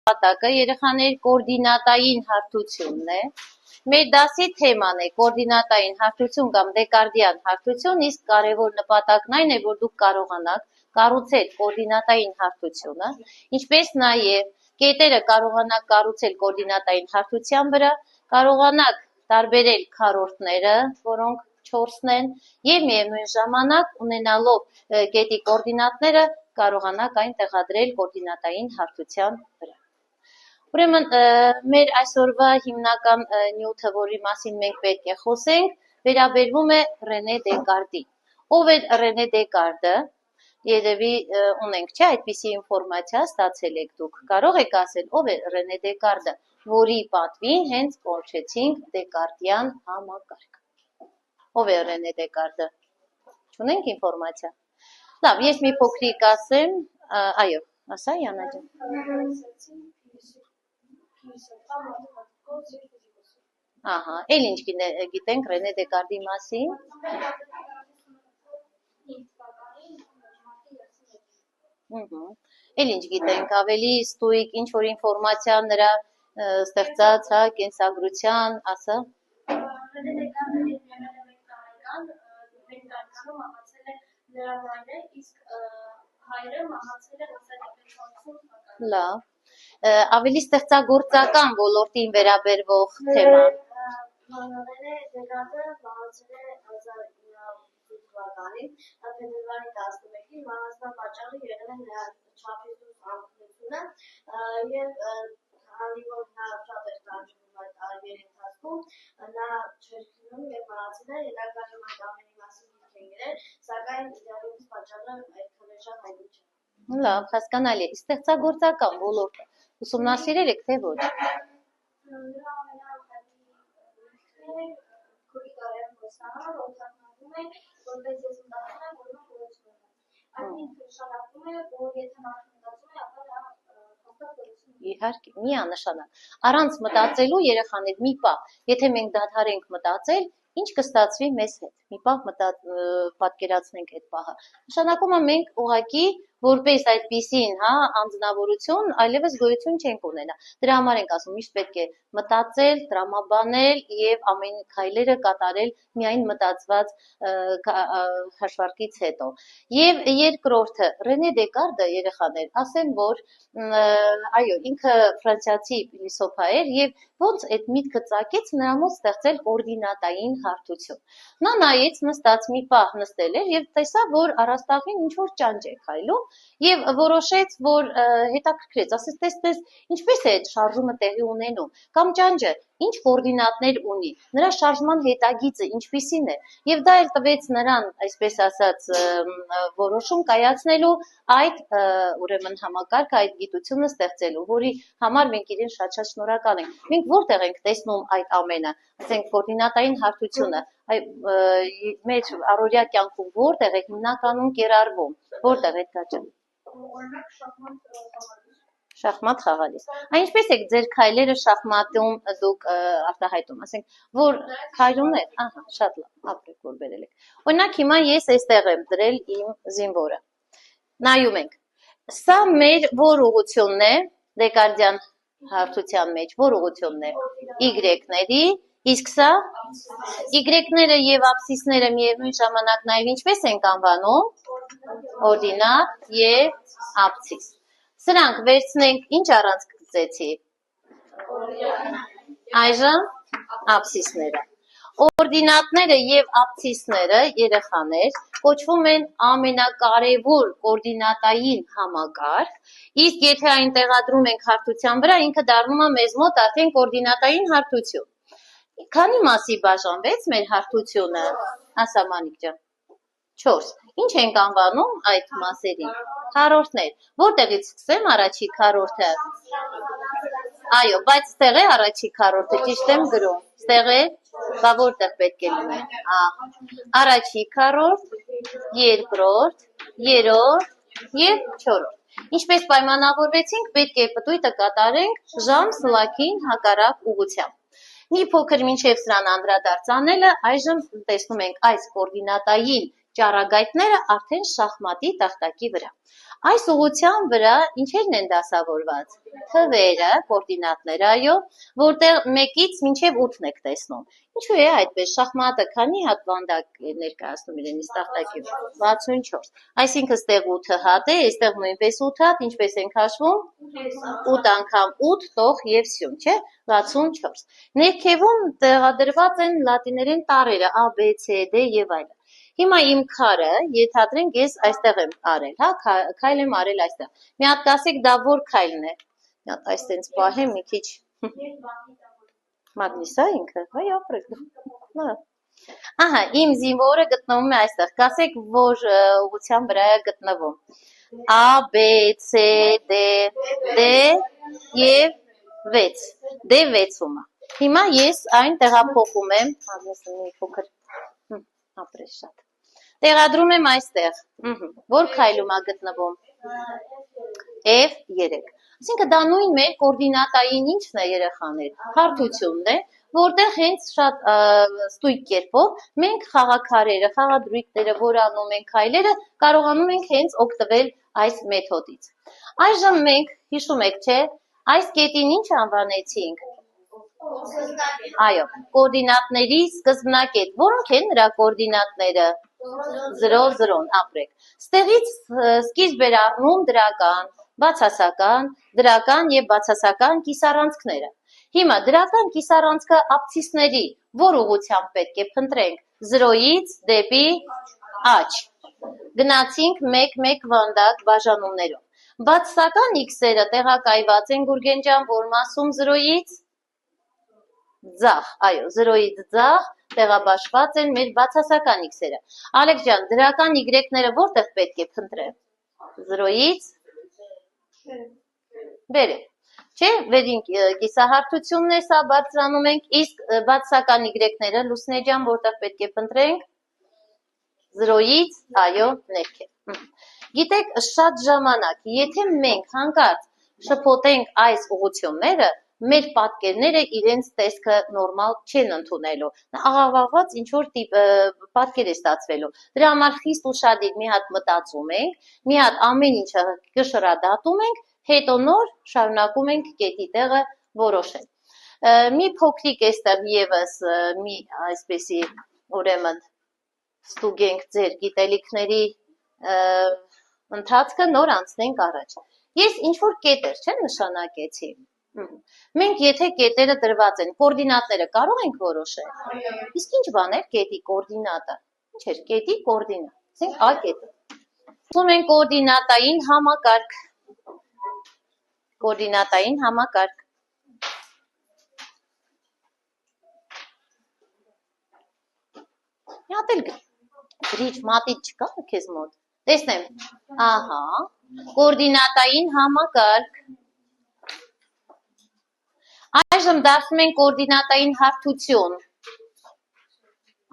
նպատակը երեխաների կոորդինատային հարթությունն է։ Մեր դասի թեման է կոորդինատային հարթություն կամ դեկարդյան հարթություն, իսկ կարևոր նպատակն այն է, որ դուք կարողանաք կառուցել կոորդինատային հարթությունը, ինչպես նաև կետերը կարողանաք կառուցել կոորդինատային հարթության վրա, կարողանաք տարբերել քառորդները, որոնք 4-ն են, եւ միևնույն ժամանակ ունենալով կետի կոորդինատները կարողանաք այն տեղադրել կոորդինատային հարթության վրա։ Ուրեմն մեր այսօրվա հիմնական նյութը, որի մասին մենք պետք է խոսենք, վերաբերվում է Ռենե Դեկարտին։ Ով է Ռենե Դեկարտը? Երևի ունենք, չէ, այդպիսի ինֆորմացիա ստացել եք դուք։ Կարող եք ասել, ով է Ռենե Դեկարտը, որի պատվին հենց կոչեցինք Դեկարտյան համակարգ։ Ով է Ռենե Դեկարտը? Չունենք ինֆորմացիա։ Լավ, ես մի փոքրիկ ասեմ, այո, ասա Յանա ջան։ Ահա, էլ ինչ գիտենք Ռենե Դեկարտի մասին։ Էլ ինչ գիտենք, ավելի ստույգ, ինչ որ ինֆորմացիա նրա ստեղծած, հա, կենսագրության, ասա։ Ռենե Դեկարտը մահացել է նրա մայրը, իսկ հայրը մահացել է 1950 Լավ, ավելի ստեղծագործական ոլորտին վերաբերվող թեմա։ Ռենե Դեկարտը մահացել է 1950 թվականին, փետրվարի 11-ին, մահացման պատճառը եղել է նրա չափիզուս անքնությունը եւ քանի որ նա շատ էր տանջվում այդ տարիների ընթացքում, նա չէր քնում եւ մահացել է, իրականում այդ ամենի մասին դիտք են գրել, սակայն իրավիճակի պատճառը այդքան շատ հայտնի չէ։ Լավ, հասկանալի է, ստեղծագործական ոլորտը ուսումնասիրել եք, թե ոչ։ Նրա ամենահայտնի քուրիկարյան ոստանան, օգտագործվում է որպես ես մտածում եմ, որ նա գոյություն ունի։ Այդ ինքը նշանակում է, որ եթե մարդը մտածում է, ապա նա հաստատ գոյություն ունի։ Իհարկե, միանշանակ։ Առանց մտածելու երեխաներ մի պահ, եթե մենք դադարենք մտածել, ինչ կստացվի մեզ հետ։ Մի պահ պատկերացնենք այդ պահը։ Նշանակում է մենք ուղղակի որպես այդպիսին, հա, անձնավորություն, այլևս գոյություն չենք ունենա։ Դրա համար ենք ասում, միշտ պետք է մտածել, տրամաբանել եւ ամեն քայլերը կատարել միայն մտածված հաշվարկից հետո։ Եվ երկրորդը, Ռենե Դեկարտը, երեխաներ, ասեմ, որ այո, ինքը ֆրանսիացի փիլիսոփա էր եւ ոնց այդ միտքը ծագեց նրա մոտ ստեղծել կոորդինատային հարթություն։ Նա նայեց, նստած մի պահ նստել էր եւ տեսավ, որ առաստաղին ինչ որ ճանճ է քայլում եւ որոշեց, որ հետաքրքրեց, ասես տես, ինչպես է այդ շարժումը տեղի ունենում, կամ ճանճը ինչ կոորդինատներ ունի, նրա շարժման հետագիծը ինչպիսին է, եւ դա էլ տվեց նրան, այսպես ասած, որոշում կայացնելու այդ ուրեմն համակարգը, այդ գիտությունը ստեղծելու, որի համար մենք իրեն շատ շնորհակալ ենք։ Մենք որտեղ ենք տեսնում այդ ամենը, ասենք կոորդինատային հարթությունը, մեր առօրյա կյանքում որտեղ է հիմնականում կիրառվում, որտեղ է դա ջան։ Օրինակ շախմատ խաղալիս։ Ինչպես եք ձեր քայլերը շախմատում դուք արտահայտում, ասենք, որ քայլումներ, ահա, շատ լավ, ապրեք, որ բերել եք։ Օրինակ հիմա ես այստեղ եմ դրել իմ զինվորը։ Նայում ենք։ Սա մեր որ ուղղությունն է Դեկարտյան հարթության մեջ, որ ուղղությունն է Y-ների, իսկ սա Y-ները եւ աբսիսները միևնույն ժամանակ նաեւ ինչպես ենք անվանում, օրդինատ եւ աբսիս։ Սրանք վերցնենք, ինչ առանց գծեցի։ Այժմ աբսիսները։ Օրդինատները եւ աբսիսները, երեխաներ, կոչվում են ամենակարևոր կոորդինատային համակարգ, իսկ եթե այն տեղադրում ենք հարթության վրա, ինքը դառնում է մեզ մոտ արդեն կոորդինատային հարթություն։ Քանի մասի բաժանվեց մեր հարթությունը, ասա Մանիկ ջան։ 4. Ինչ ենք անվանում այդ մասերին։ Քառորդներ։ Որտեղից սկսեմ առաջի քառորդը։ Այո, բայց ստեղ է առաջի քառորդը, ճիշտ եմ գրում։ Ստեղ է, բա որտեղ պետք է լինի։ Առաջի քառորդ, երկրորդ, երրորդ եւ չորրորդ։ Ինչպես պայմանավորվեցինք, պետք է պտույտը կատարենք ժամ սլաքին հակառակ ուղղությամբ։ Մի փոքր մինչև սրան անդրադարձ անելը, այժմ տեսնում ենք այս կոորդինատային ճառագայթները արդեն շախմատի տախտակի վրա։ Այս ուղղության վրա ինչերն են դասավորված։ Թվերը, կոորդինատները, այո, որտեղ 1-ից մինչև 8-ն եք տեսնում։ Ինչու է այդպես շախմատը քանի հատ վանդակ ներկայացնում իրենից տախտակի վրա։ 64։ Այսինքն ստեղ 8 հատ է, այստեղ նույնպես 8 հատ, ինչպես ենք հաշվում։ 8 անգամ 8 տող եւ սյուն, չէ՞։ 64։ Ներքևում տեղադրված են լատիներեն տառերը A, B, C, D եւ այլն։ Հիմա իմ քարը, ենթադրենք ես այստեղ եմ արել, հա, քայլ եմ արել այստեղ։ Մի հատ կասեք դա որ քայլն է։ Մի հատ այստենց պահեմ մի քիչ։ Մագնիսա ինքը, այ ապրեք։ Հա։ Ահա, իմ զինվորը գտնվում է այստեղ։ Կասեք որ ուղղության վրա է գտնվում։ A, B, C, D, D եւ 6, D 6-ումը։ Հիմա ես այն տեղափոխում եմ, հավեսը մի փոքր ապրես շատ։ Տեղադրում եմ այստեղ, որ քայլում է գտնվում, F3։ Այսինքն դա նույն մեր կոորդինատային ինչն է երեխաներ, հարթությունն է, որտեղ հենց շատ ստույգ կերպով մենք խաղաքարերը, խաղադրույքները, որ անում ենք քայլերը, կարողանում ենք հենց օգտվել այս մեթոդից։ Այժմ մենք, հիշում եք, չէ, այս կետին ինչ անվանեցինք։ Այո, կոորդինատների սկզբնակետ, որոնք են նրա կոորդինատները 0, 0-ն ապրեք։ Ստեղից սկիզբ էր առնում դրական, բացասական, դրական եւ բացասական կիսառանցքները։ Հիմա դրական կիսառանցքը աբցիսների որ ուղղությամբ պետք է փնտրենք 0-ից դեպի աջ։ Գնացինք 1-1 վանդակ բաժանումներով։ Բացասական x-երը տեղակայված են Գուրգեն ջան որ մասում 0-ից ձախ, այո, 0-ից ձախ տեղաբաշխված են մեր բացասական x-երը։ Ալեք ջան, դրական y-ները որտեղ պետք է փնտրեմ։ 0-ից վերև։ Չէ, վերին կիսահարթությունն է, սա բարձրանում ենք, իսկ բացասական y-ները Լուսնե ջան որտեղ պետք է փնտրենք։ 0-ից, այո, ներքև։ Գիտեք, շատ ժամանակ, եթե մենք հանկարծ շփոթենք այս ուղղությունները, մեր պատկերները իրենց տեսքը նորմալ չեն ընդունելու։ Աղավաղված ինչ-որ պատկեր է ստացվելու։ Դրա համար խիստ ուշադիր մի հատ մտածում ենք, մի հատ ամեն ինչը կշռադատում ենք, հետո նոր շարունակում ենք կետի տեղը որոշել։ Մի փոքրիկ էստեղ եւս մի այսպեսի ուրեմն ստուգենք ձեր գիտելիքների ընթացքը, նոր անցնենք առաջ։ Ես ինչ-որ կետեր չեմ նշանակեցի։ Մենք եթե կետերը դրված են, կոորդինատները կարող ենք որոշել։ Իսկ ինչ բան է կետի կոորդինատը։ Ինչ է կետի կոորդինատ։ Ասենք A կետը։ Ուզում ենք կոորդինատային համակարգ։ Կոորդինատային համակարգ։ Մի հատ էլ գրիչ մատիչ չկա քեզ մոտ։ Տեսնեմ։ Ահա, կոորդինատային համակարգ։ Այժմ դարձնում ենք կոորդինատային հարթություն։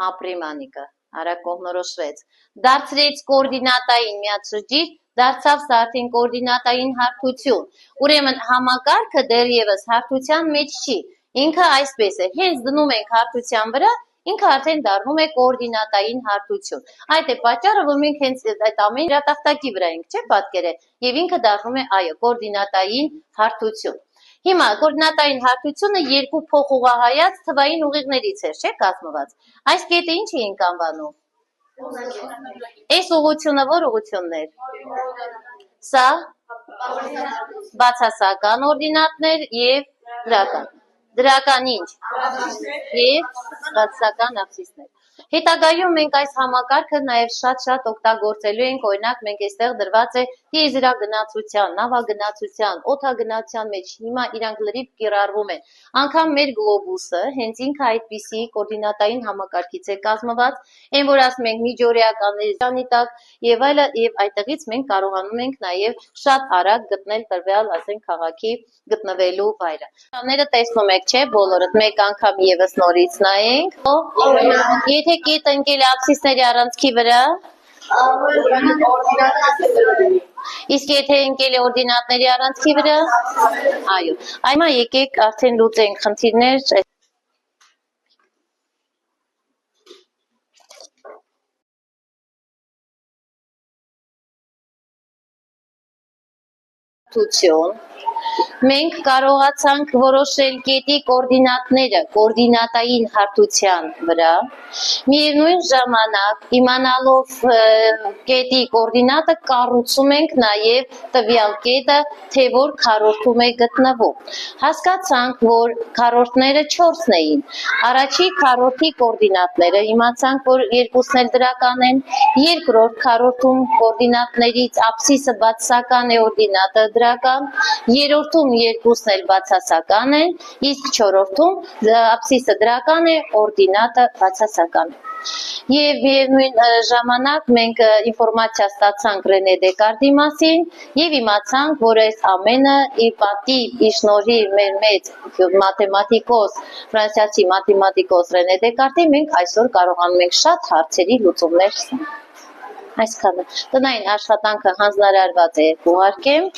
Ապրիմանիկը, արա կողմնորոշվեց։ Դարձրեց կոորդինատային միացրջիր, դարձավ սա արդեն կոորդինատային հարթություն։ Ուրեմն համակարգը դեռևս հարթության մեջ չի։ Ինքը այսպես է, հենց դնում ենք հարթության վրա, ինքը արդեն դառնում է կոորդինատային հարթություն։ Այդ է պատճառը, որ մենք հենց այդ ամեն տախտակի վրա ենք, չէ՞, պատկերել, եւ ինքը դառնում է, այո, կոորդինատային հարթություն։ Հիմա կոորդինատային հարթությունը երկու փոխուղղահայաց թվային ուղիղներից էր, չէ՞, կազմված։ Այս կետը ինչ էինք անվանում։ Այս ուղղությունը որ ուղղությունն էր։ Սա բացասական օրդինատներ եւ դրական։ Դրական ինչ։ Եվ բացասական աբսիսներ։ Հետագայում մենք այս համակարգը նաև շատ օգտագործելու ենք, օրինակ մենք այստեղ դրված է տիեզերագնացության, նավագնացության, օդագնացության մեջ, հիմա իրանք լրիվ կիրառվում են։ Անգամ մեր գլոբուսը հենց ինքը այդպիսի կոորդինատային համակարգից է կազմված, այն որ ասում ենք միջօրեականների ճանի տակ եւ այլը, եւ այդտեղից մենք կարողանում ենք նաև շատ արագ գտնել տվյալ, ասենք, քաղաքի գտնվելու վայրը։ Ները տեսնում եք, չէ՞, բոլորդ մեկ անգամ եւս նորից նայենք։ Եթե կետը ընկել է աբսիսների առանցքի վրա, իսկ եթե ընկել է օրդինատների առանցքի վրա, այո, այմա եկեք արդեն լուծենք խնդիրներ հարթություն մենք կարողացանք որոշել կետի կոորդինատները կոորդինատային հարթության վրա, միևնույն ժամանակ իմանալով կետի կոորդինատը կառուցում ենք նաև տվյալ կետը, թե որ քառորդում է գտնվում։ Հասկացանք, որ քառորդները 4-ն էին։ Առաջի քառորդի կոորդինատները իմացանք, որ երկուսն էլ դրական են, երկրորդ քառորդում կոորդինատներից աբսիսը բացասական է, օրդինատը դրական, երրորդում երկուսն էլ բացասական են, իսկ չորրորդում աբսիսը դրական է, օրդինատը բացասական է։ Եվ միևնույն ժամանակ մենք ինֆորմացիա ստացանք Ռենե Դեկարտի մասին եւ իմացանք, որ այս ամենը իր պատիվ, իր շնորհիվ մեր մեծ մաթեմատիկոս, ֆրանսիացի մաթեմատիկոս Ռենե Դեկարտի մենք այսօր կարողանում ենք շատ հարցերի լուծումներ ստանալ։ Այսքանը տնային աշխատանքը հանձնարարված է ուղարկեմ,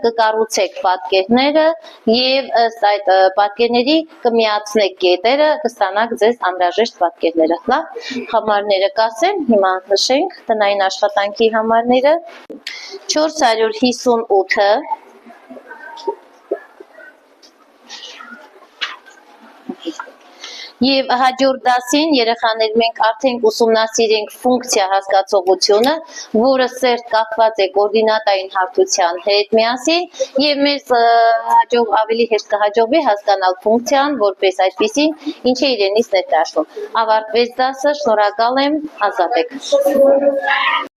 կկառուցեք պատկերները եւ ըստ այդ պատկերների կմիացնեք կետերը, կստանաք ձեզ անհրաժեշտ պատկերները։ Լավ, համարները կասեմ, հիմա նշենք տնային աշխատանքի համարները 458-ը Եվ հաջորդ դասին երեխաներ մենք արդեն ուսումնասիրենք ֆունկցիա հասկացողությունը, որը սերտ կապված է կոորդինատային հարթության հետ միասին, եւ մեզ ավելի հեշտ կհաջողվի հասկանալ ֆունկցիան որպես այդպիսին, ինչ է իրենից ներկայացնում։ Ավարտվեց դասը, շնորհակալ եմ, ազատ եք։